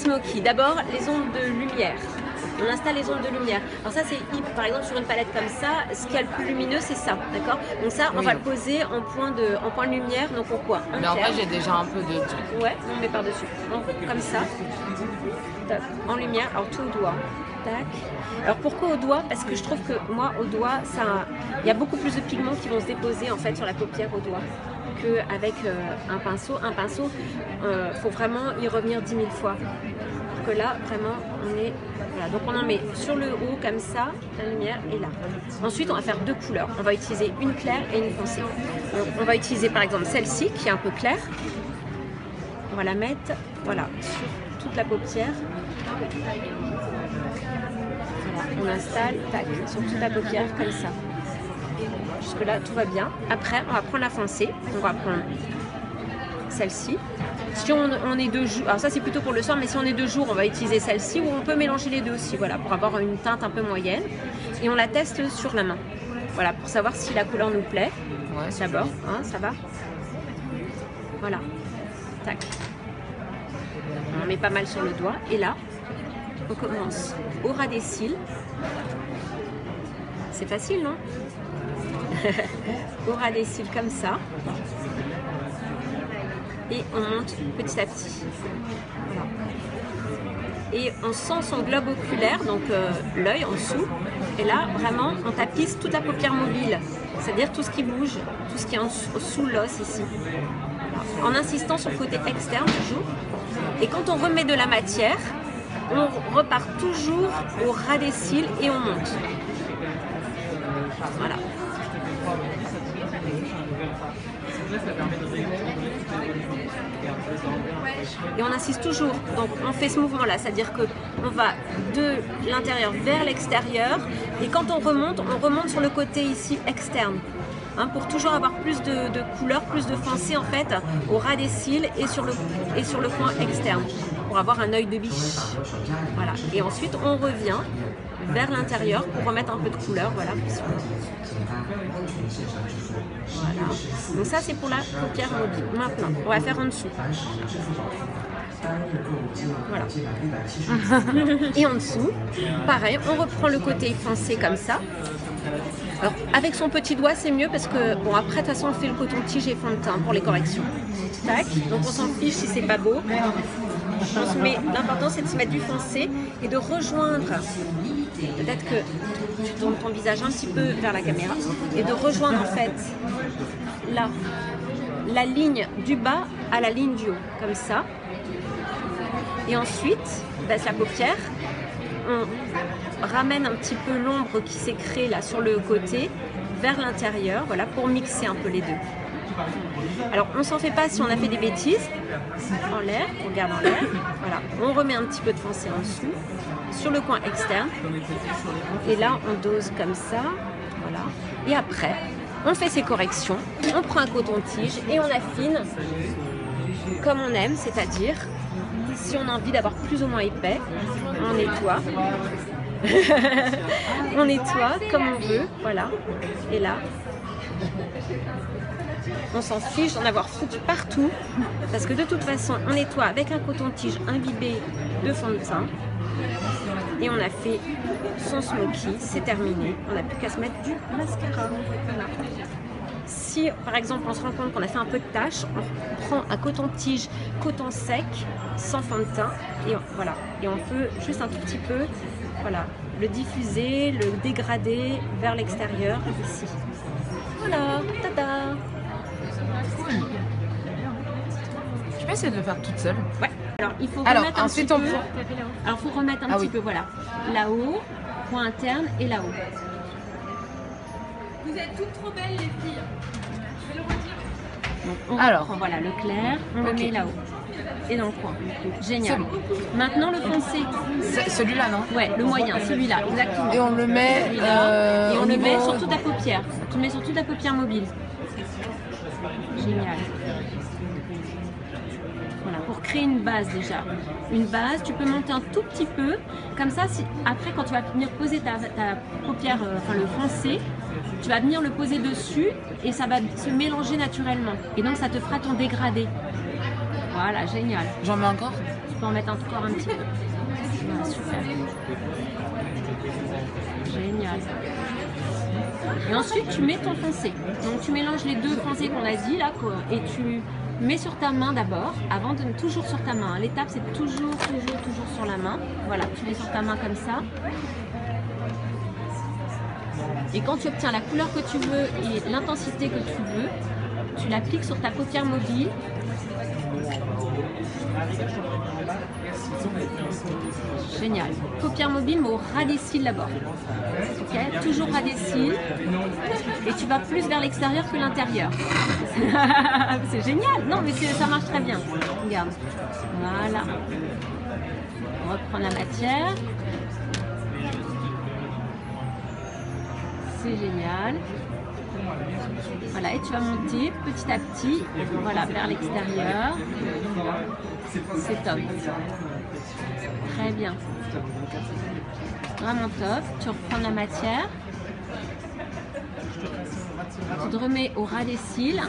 smoky. D'abord, les ondes de lumière. On installe les ondes de lumière. Alors ça, c'est par exemple sur une palette comme ça, ce qu'il y a le plus lumineux, c'est ça, d'accord? Donc ça, on va le poser en point de lumière, donc au quoi? Mais en vrai, j'ai déjà un peu de trucs. Ouais, on met par-dessus. Comme ça. Top. En lumière, alors tout au doigt. Tac. Alors pourquoi au doigt? Parce que je trouve que moi, au doigt, il y a beaucoup plus de pigments qui vont se déposer en fait sur la paupière au doigt qu'avec un pinceau. Un pinceau, faut vraiment y revenir 10 000 fois. Alors que là, vraiment, on est... Voilà, donc on en met sur le haut comme ça, la lumière est là. Ensuite, on va faire deux couleurs. On va utiliser une claire et une foncée. Donc, on va utiliser par exemple celle-ci qui est un peu claire. On va la mettre, voilà, sur toute la paupière. Voilà, on installe, tac, sur toute la paupière comme ça. Jusque là, tout va bien. Après, on va prendre la foncée. On va prendre celle-ci. Si on est de jour, alors ça c'est plutôt pour le soir, mais si on est de jour, on va utiliser celle-ci ou on peut mélanger les deux aussi, voilà, pour avoir une teinte un peu moyenne. Et on la teste sur la main, voilà, pour savoir si la couleur nous plaît. Ouais, d'abord, hein, ça va. Voilà, tac. On met pas mal sur le doigt et là, on commence au ras des cils. C'est facile, non? Au ras des cils comme ça. Et on monte petit à petit. Voilà. Et on sent son globe oculaire, donc l'œil en dessous. Et là, vraiment, on tapisse toute la paupière mobile, c'est-à-dire tout ce qui bouge, tout ce qui est sous l'os ici. Voilà. En insistant sur le côté externe toujours. Et quand on remet de la matière, on repart toujours au ras des cils et on monte. Voilà. Et on insiste toujours, donc on fait ce mouvement là, c'est-à-dire qu'on va de l'intérieur vers l'extérieur et quand on remonte sur le côté ici externe, hein, pour toujours avoir plus de couleur, plus de foncé en fait au ras des cils et sur le coin externe, pour avoir un œil de biche. Voilà. Et ensuite on revient vers l'intérieur pour remettre un peu de couleur, voilà. Voilà. Donc ça c'est pour la paupière mobile. Maintenant, on va faire en dessous. Voilà. Et en dessous, pareil, on reprend le côté foncé comme ça. Alors, avec son petit doigt, c'est mieux parce que, bon, après, de toute façon, on fait le coton-tige et fond de teint pour les corrections. Tac, donc on s'en fiche si c'est pas beau. L'important, c'est de se mettre du foncé et de rejoindre. Peut-être que tu tournes ton visage un petit peu vers la caméra et de rejoindre en fait là la ligne du bas à la ligne du haut, comme ça. Et ensuite, baisse la paupière, on ramène un petit peu l'ombre qui s'est créée là sur le côté vers l'intérieur, voilà, pour mixer un peu les deux. Alors, on s'en fait pas si on a fait des bêtises. En l'air, on garde en l'air. Voilà, on remet un petit peu de foncé en dessous, sur le coin externe. Et là, on dose comme ça. Voilà. Et après, on fait ses corrections. On prend un coton-tige et on affine comme on aime, c'est-à-dire, si on a envie d'avoir plus ou moins épais, on nettoie. On nettoie comme on veut. Voilà. Et là, on s'en fiche d'en avoir foutu partout parce que de toute façon on nettoie avec un coton-tige imbibé de fond de teint et on a fait son smoky, c'est terminé, on n'a plus qu'à se mettre du mascara. Voilà. Si par exemple on se rend compte qu'on a fait un peu de taches, on prend un coton-tige coton sec sans fond de teint et voilà, et on peut juste un tout petit peu, voilà, le diffuser, le dégrader vers l'extérieur ici. Voilà, tada! Je peux essayer de le faire toute seule. Ouais. Alors il faut remettre un petit peu. Alors faut remettre un petit peu, voilà. Là-haut, point interne et là-haut. Vous êtes toutes trop belles les filles. Je vais le redire. Donc on reprend, voilà, le clair, on le met là-haut. Et dans le coin. Génial. Maintenant le foncé. Celui-là, non? Ouais, le moyen, celui-là, exactement. Et on le met et on le met sur toute la paupière. Tu le mets sur toute la paupière mobile. Génial. Voilà, pour créer une base déjà. Une base, tu peux monter un tout petit peu. Comme ça, si, après quand tu vas venir poser ta paupière, enfin le foncé, tu vas venir le poser dessus et ça va se mélanger naturellement. Et donc ça te fera ton dégradé. Voilà, génial. J'en mets encore? peux en mettre encore un petit peu. Voilà, super. Génial. Et ensuite, tu mets ton foncé. Donc, tu mélanges les deux foncés qu'on a dit là, et tu mets sur ta main d'abord, avant de toujours sur ta main. L'étape, c'est toujours sur la main. Voilà, tu mets sur ta main comme ça. Et quand tu obtiens la couleur que tu veux et l'intensité que tu veux, tu l'appliques sur ta paupière mobile. Génial. Paupière mobile, mais au ras des cils d'abord. Ok, toujours ras des cils. Et tu vas plus vers l'extérieur que l'intérieur. C'est génial. Non, mais ça marche très bien. Regarde. Voilà. On reprend la matière. C'est génial. Voilà, et tu vas monter petit à petit, voilà, vers l'extérieur. C'est top. Très bien. Vraiment top. Tu reprends la matière. Tu te remets au ras des cils.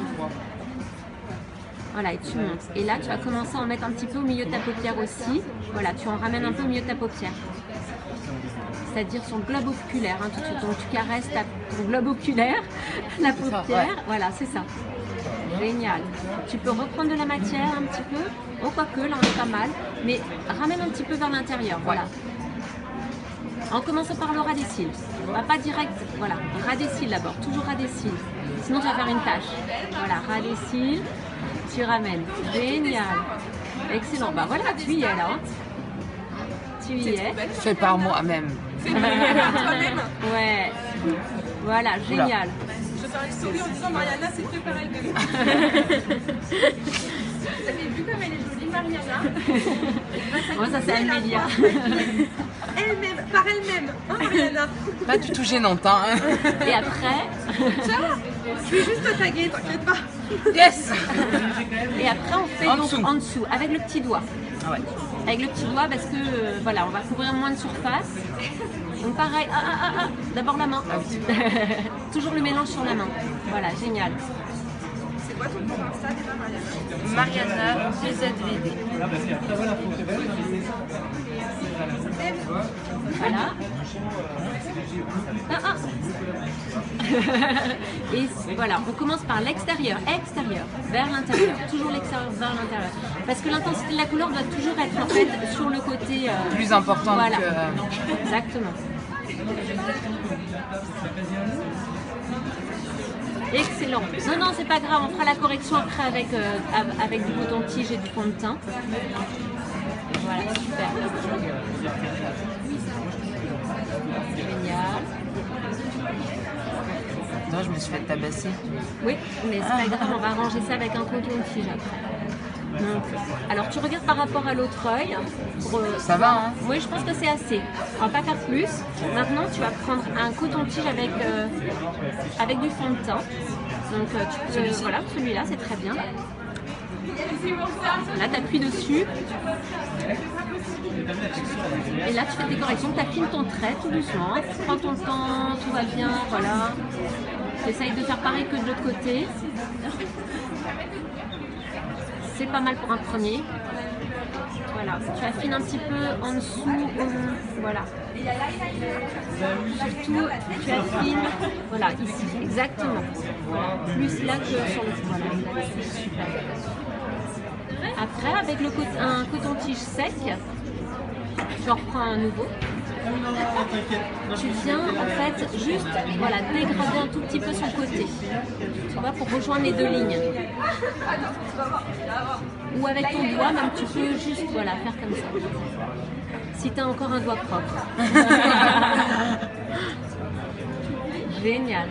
Voilà, et tu montes. Et là, tu vas commencer à en mettre un petit peu au milieu de ta paupière aussi. Voilà, tu en ramènes un peu au milieu de ta paupière. C'est-à-dire son globe oculaire, hein, tout de suite. Donc tu caresses ton globe oculaire, la paupière, ça, ouais. Voilà, c'est ça. Génial. Tu peux reprendre de la matière un petit peu. Oh, quoique, là on est pas mal. Mais ramène un petit peu vers l'intérieur, voilà. En commençant par le ras des cils. On va pas direct, voilà, ras des cils d'abord, toujours ras des cils. Sinon tu vas faire une tache. Voilà, ras des cils, tu ramènes. Génial. Excellent. Bah voilà, tu y es là. Hein. Tu y es. Fait par moi-même. Ouais. Voilà, génial. Je vais faire une story en disant Mariana s'est préparée le bébé. Vous avez vu comme elle est jolie, Mariana? Moi, ça c'est Amélia. Elle-même, par elle-même, hein, Mariana? Pas du tout gênante, hein. Et après? Tiens, je vais juste te taguer, t'inquiète pas. Yes. Et après, on fait en dessous, avec le petit doigt. Ah ouais. Avec le petit doigt parce que voilà, on va couvrir moins de surface. Donc pareil, d'abord la main. Toujours le mélange sur la main. Voilà, génial. C'est quoi ton compte Insta déjà, Mariana? Mariana PZVD. Voilà. Et voilà, on commence par l'extérieur, extérieur, vers l'intérieur, toujours l'extérieur vers l'intérieur. Parce que l'intensité de la couleur doit toujours être en fait sur le côté plus important voilà. que... Exactement. Excellent. Non, c'est pas grave, on fera la correction après avec du coton-tige et du fond de teint. Voilà, super. Génial. Non, je me suis fait tabasser. Oui, mais c'est pas grave, on va arranger ça avec un coton-tige après. Donc, alors tu regardes par rapport à l'autre œil. Ça va, hein? Oui, je pense que c'est assez. On va pas faire plus. Maintenant, tu vas prendre un coton-tige avec du fond de teint. Donc, voilà, celui-là, c'est très bien. Là, tu appuies dessus. Et là, tu fais des corrections. Tu affines ton trait tout doucement. Prends ton temps, tout va bien. Voilà. Tu essayes de faire pareil que de l'autre côté. C'est pas mal pour un premier. Voilà, tu affines un petit peu en dessous, voilà. Surtout, tu affines, voilà, ici, exactement. Voilà, plus là que sur le voilà, c'est super. Après, avec un coton-tige sec, tu en reprends un nouveau. Tu viens en fait juste voilà, dégrader un tout petit peu sur le côté, tu vois, pour rejoindre les deux lignes. Ou avec ton doigt, même tu peux juste voilà, faire comme ça. Si tu as encore un doigt propre. Génial.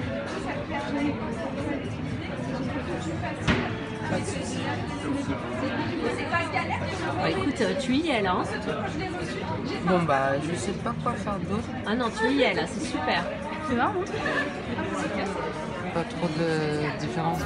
Bah, écoute, tu y es là. Hein. Bon bah, je sais pas quoi faire d'autre. Ah non, tu y es là, c'est super. C'est marrant. Pas trop de différence.